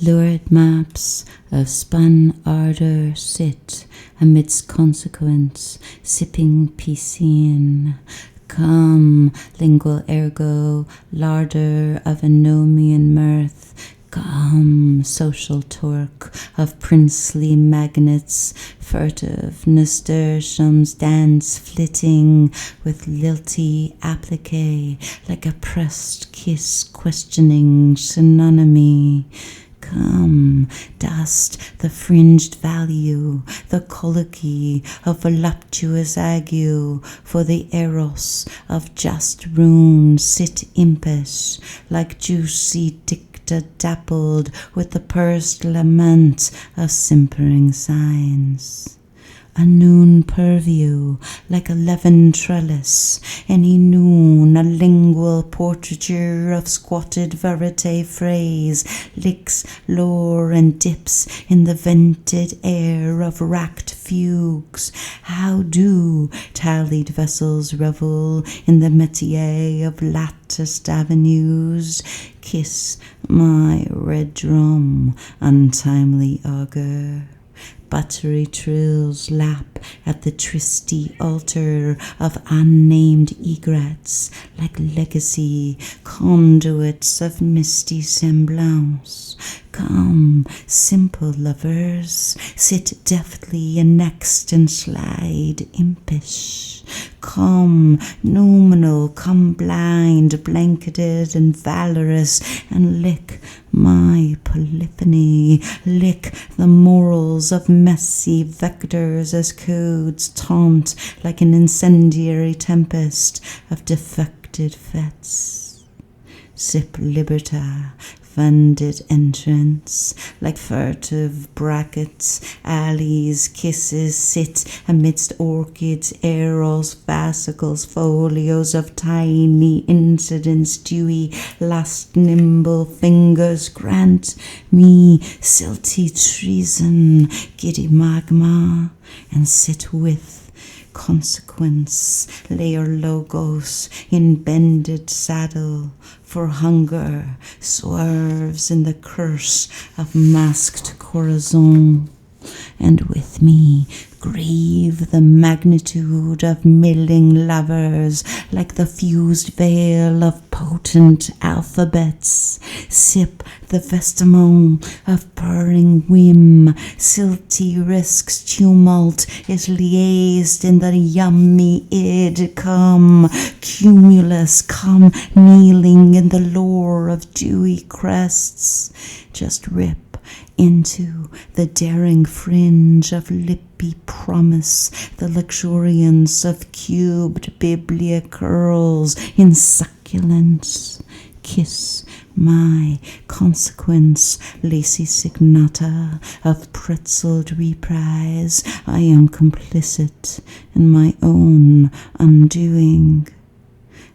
Lurid maps of spun ardour sit amidst consequence, sipping piscine. Come, lingual ergo, larder of anomian mirth. Come, social torque of princely magnets, furtive nasturtiums dance flitting with lilty applique, like a pressed kiss questioning synonymy. Come, dust the fringed value, the colloquy of voluptuous ague, for the eros of just rune sit impish, like juicy dicta dappled with the pursed lament of simpering signs. A noon purview, like a leaven trellis, any noon a lingual portraiture of squatted verite phrase, licks lore and dips in the vented air of racked fugues. How do tallied vessels revel in the métier of latticed avenues? Kiss my red drum, untimely augur. Buttery trills lap at the tristy altar of unnamed egrets, like legacy conduits of misty semblance. Come, simple lovers, sit deftly annexed and slide impish. Come, numinal, come blind, blanketed and valorous, and lick my polyphony, lick the morals of messy vectors as codes taunt like an incendiary tempest of defected fets. Sip liberta, funded entrance, like furtive brackets, alleys, kisses, sit amidst orchids, eros, fascicles, folios of tiny incidents, dewy, last nimble fingers, grant me silty treason, giddy magma, and sit with consequence, layer logos in bended saddle, for hunger swerves in the curse of masked corazon, and with me grieve the magnitude of milling lovers, like the fused veil of potent alphabets. Sip the vestiment of purring whim, silty risks tumult is liaised in the yummy id. Come, cumulus, come kneeling in the lore of dewy crests. Just rip into the daring fringe of lippy promise, the luxuriance of cubed biblia curls in succulence. Kiss my consequence, lacy signata of pretzeled reprise. I am complicit in my own undoing,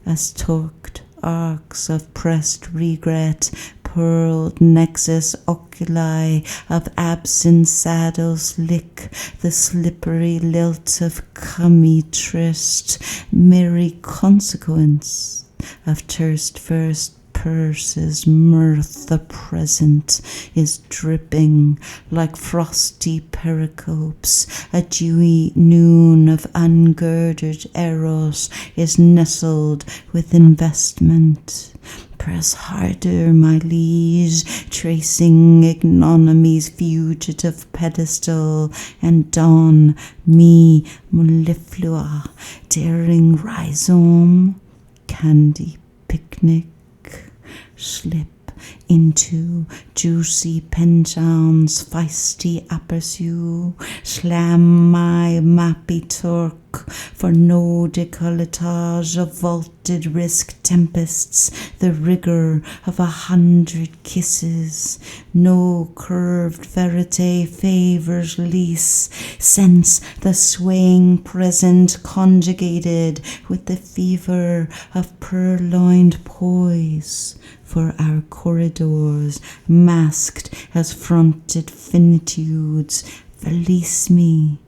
as torqued arcs of pressed regret, pearled nexus oculi of absent saddles lick the slippery lilt of cummy tryst, merry consequence of terst first purses mirth. The present is dripping like frosty pericopes. A dewy noon of ungirded eros is nestled with investment. Press harder, my liege, tracing ignomony's fugitive pedestal, and don me melliflua, daring rhizome, candy picnic. Slip into juicy penchants, feisty aperçu, slam my mappy torque, for no decolletage of vaulted risk tempests, the rigor of 100 kisses, no curved verite favors lease, sense the swaying present conjugated with the fever of purloined poise, for our corridors, masked as fronted finitudes, release me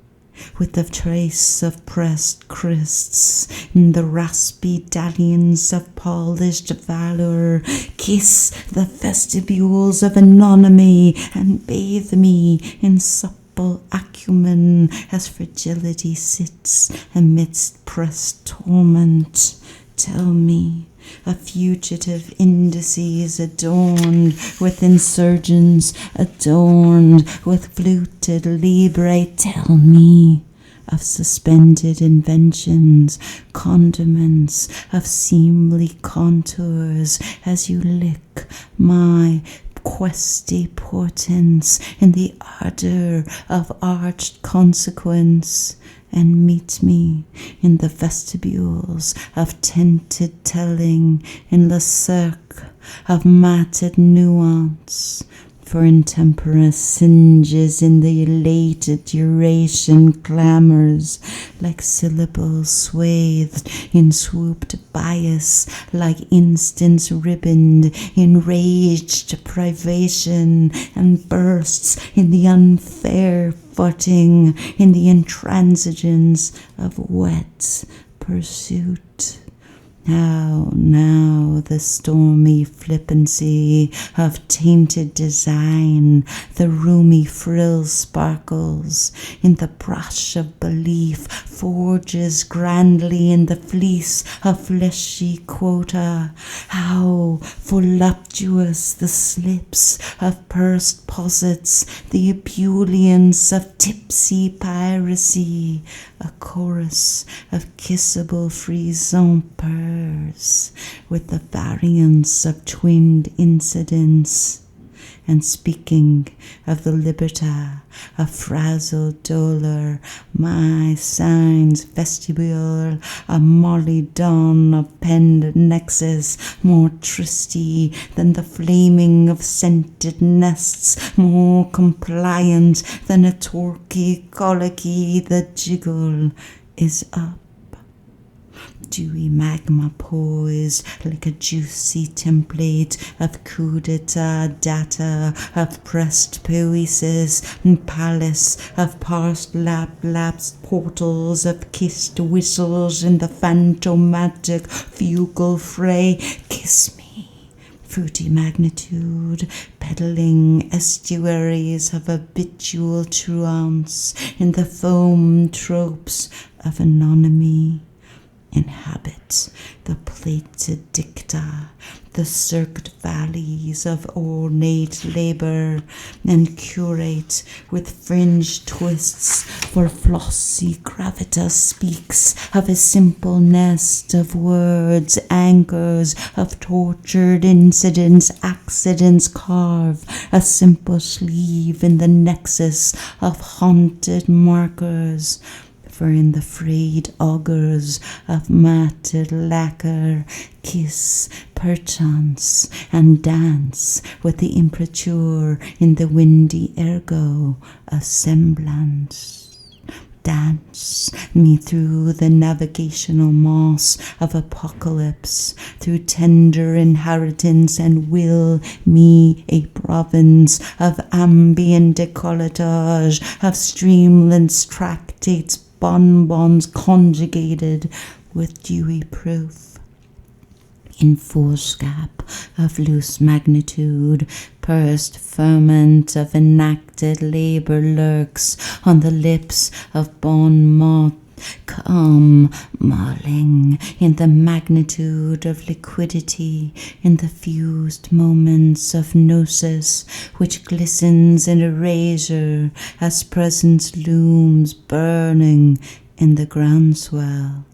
with the trace of pressed crysts in the raspy dalliance of polished valor. Kiss the vestibules of anonymy and bathe me in supple acumen as fragility sits amidst pressed torment. Tell me, a fugitive indices adorned with insurgents, adorned with fluted libre, tell me of suspended inventions, condiments of seemly contours, as you lick my questy portents in the ardor of arched consequence, and meet me in the vestibules of tinted telling, in the cirque of matted nuance. For intemperance singes in the elated duration clamors, like syllables swathed in swooped bias, like instants ribboned in raged privation, and bursts in the unfair footing, in the intransigence of wet pursuit. How now the stormy flippancy of tainted design, the roomy frill sparkles in the brush of belief, forges grandly in the fleece of fleshy quota. How voluptuous the slips of pursed posets, the ebullience of tipsy piracy, a chorus of kissable frisson purrs with the variance of twinned incidents. And speaking of the liberta, a frazzled dolor, my signs vestibule, a molly dawn of penned nexus, more tristy than the flaming of scented nests, more compliant than a torquay colicky, the jiggle is up. Dewy magma poised like a juicy template of coup d'etat data, of pressed poesis and palace, of past lapsed portals, of kissed whistles in the phantomatic fugal fray. Kiss me, fruity magnitude, peddling estuaries of habitual truance in the foam tropes of anonymy. Inhabit the plated dicta, the circled valleys of ornate labor, and curate with fringed twists, for flossy gravitas speaks of a simple nest of words, anchors of tortured incidents, accidents carve a simple sleeve in the nexus of haunted markers. For in the frayed augurs of matted lacquer, kiss perchance and dance with the immature in the windy ergo of semblance. Dance me through the navigational moss of apocalypse, through tender inheritance, and will me a province of ambient decolletage, of streamlets, tractates, bonbons conjugated with dewy proof. In foolscap of loose magnitude, pursed ferment of enacted labor lurks on the lips of bon mot. Come, mulling in the magnitude of liquidity, in the fused moments of gnosis, which glistens in erasure as presence looms burning in the groundswell.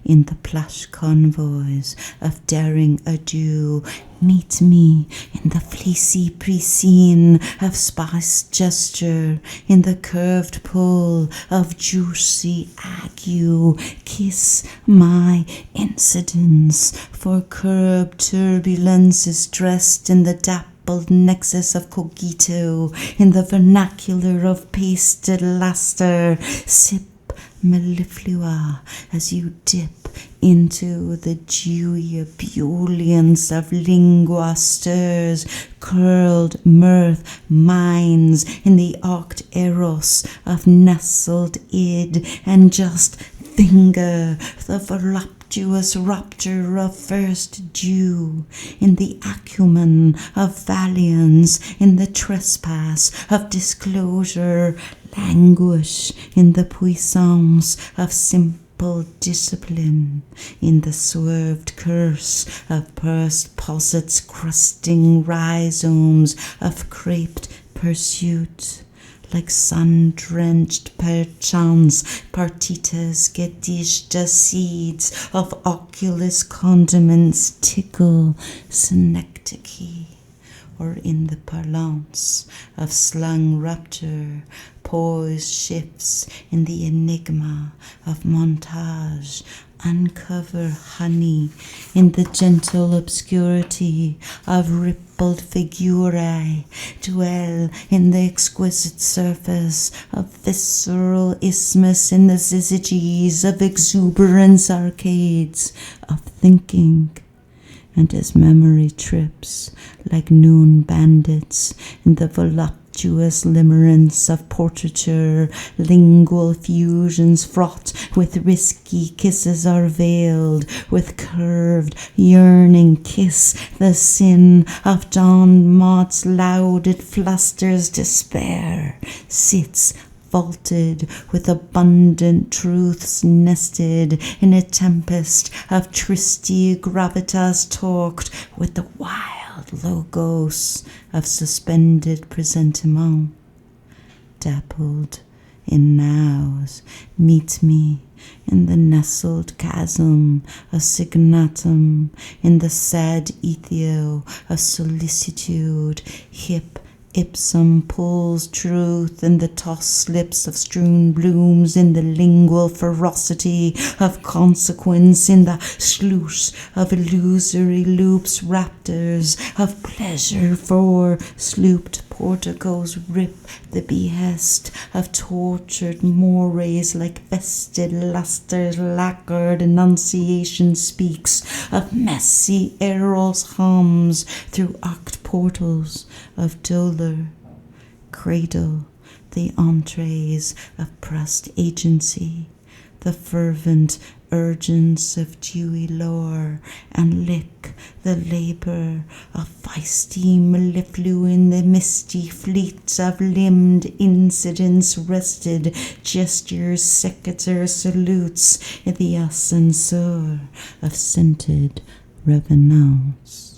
In the plush convoys of daring adieu, meet me in the fleecy pre-scene of spiced gesture, in the curved pull of juicy ague. Kiss my incidents, for curbed turbulence is dressed in the dappled nexus of cogito, in the vernacular of pasted lustre. Sip melliflua, as you dip into the dewy ebullience of lingua stirs, curled mirth mines in the oct eros of nestled id, and just finger the voluptuous rapture of first dew in the acumen of valiance, in the trespass of disclosure, languish in the puissance of simple discipline, in the swerved curse of pursed posets crusting rhizomes of craped pursuit. Like sun-drenched perchance partitas gedichte seeds of oculus condiments tickle synecdoche, or in the parlance of slung rapture, poised ships in the enigma of montage, uncover honey in the gentle obscurity of rippled figurae, dwell in the exquisite surface of visceral isthmus, in the syzygies of exuberance arcades of thinking. And as memory trips like noon bandits in the voluptuous limerence of portraiture, lingual fusions fraught with risky kisses are veiled with curved, yearning kiss. The sin of Don Mott's lauded flusters despair sits vaulted with abundant truths nested in a tempest of tristy gravitas talked with the wild logos of suspended presentiment. Dappled in nows, meet me in the nestled chasm of signatum, in the sad ethio of solicitude, hip Ipsum pulls truth in the tossed slips of strewn blooms, in the lingual ferocity of consequence, in the sluice of illusory loops, raptors of pleasure for slooped porticos rip the behest of tortured mores like vested lusters. Lacquered enunciation speaks of messy eros hums through oct portals of dolor. Cradle the entrees of pressed agency, the fervent urgence of dewy lore, and lick the labour of feisty melliflu in the misty fleets of limbed incidents, rested gestures, secator salutes, in the ascensor of scented revenance.